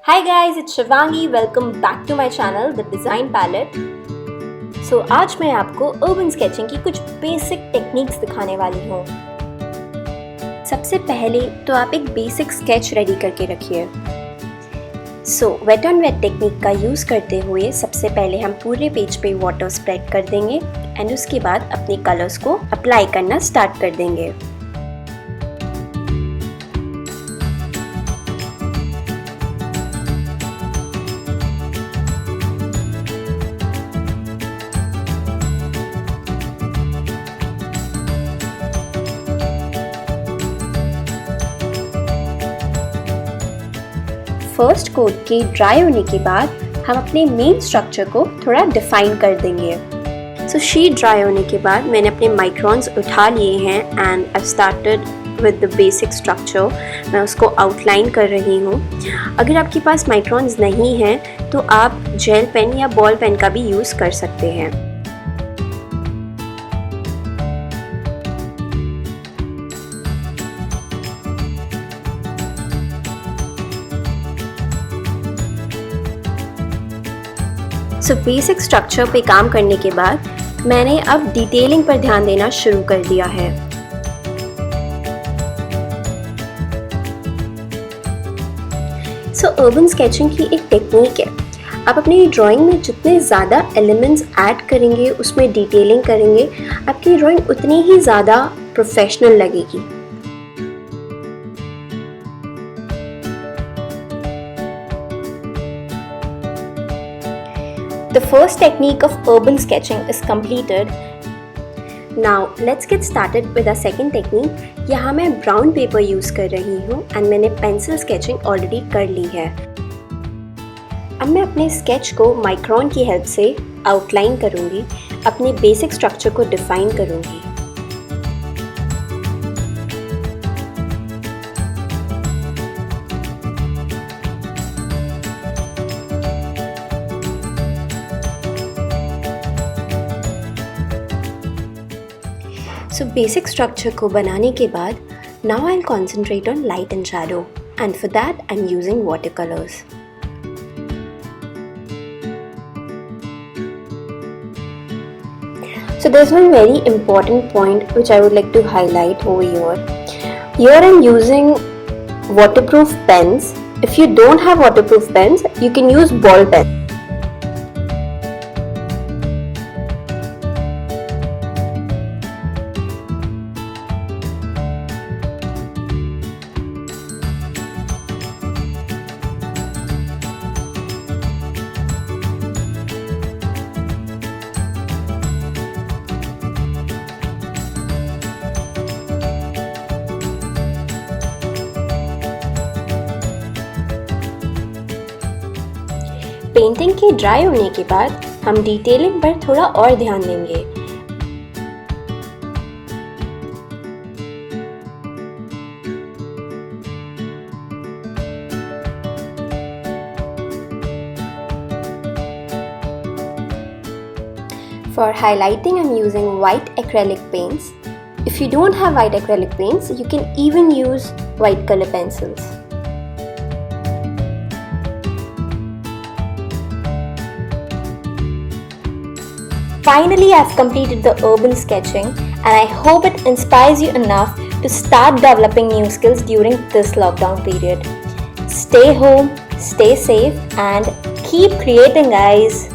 Hi guys, it's Shivangi. Welcome back to my channel, The Design Palette. So आज मैं आपको urban sketching की कुछ बेसिक टेक्निक्स दिखाने वाली हूँ। सबसे पहले तो आप एक बेसिक स्केच रेडी करके रखिए। सो वेट ऑन वेट टेक्निक का यूज़ करते हुए सबसे पहले हम पूरे पेज पे वाटर स्प्रेड कर देंगे एंड उसके बाद अपने कलर्स को अप्लाई करना स्टार्ट कर देंगे। फर्स्ट कोट के ड्राई होने के बाद हम अपने मेन स्ट्रक्चर को थोड़ा डिफाइन कर देंगे। सो शीट ड्राई होने के बाद मैंने अपने माइक्रॉन्स उठा लिए हैं and I started with the basic structure. मैं उसको आउटलाइन कर रही हूँ। अगर आपके पास माइक्रॉन्स नहीं हैं तो आप जेल पेन या बॉल पेन का भी यूज़ कर सकते हैं। सो बेसिक स्ट्रक्चर पे काम करने के बाद मैंने अब डिटेलिंग पर ध्यान देना शुरू कर दिया है। सो अर्बन स्केचिंग की एक टेक्निक है। आप अपनी ड्राइंग में जितने ज़्यादा एलिमेंट्स ऐड करेंगे, उसमें डिटेलिंग करेंगे, आपकी ड्राइंग उतनी ही ज़्यादा प्रोफेशनल लगेगी। The first technique of urban sketching is completed. Now let's get started with our second technique. यहाँ मैं brown paper यूज़ कर रही हूँ and मैंने pencil sketching already कर ली है। अब मैं अपने sketch को माइक्रॉन की हेल्प से outline करूँगी, अपने basic structure को define करूँगी। So basic structure को बनाने के बाद now I'll concentrate on light and shadow, and for that I'm using watercolors. So there's one very important point which I would like to highlight over here. Here I'm using waterproof pens. If you don't have waterproof pens, you can use ball pen. Painting के dry होने के बाद हम detailing पर थोड़ा और ध्यान देंगे। For highlighting, I'm using white acrylic paints. If you don't have white acrylic paints, you can even use white color pencils. Finally, I've completed the urban sketching and I hope it inspires you enough to start developing new skills during this lockdown period. Stay home, stay safe and keep creating, guys.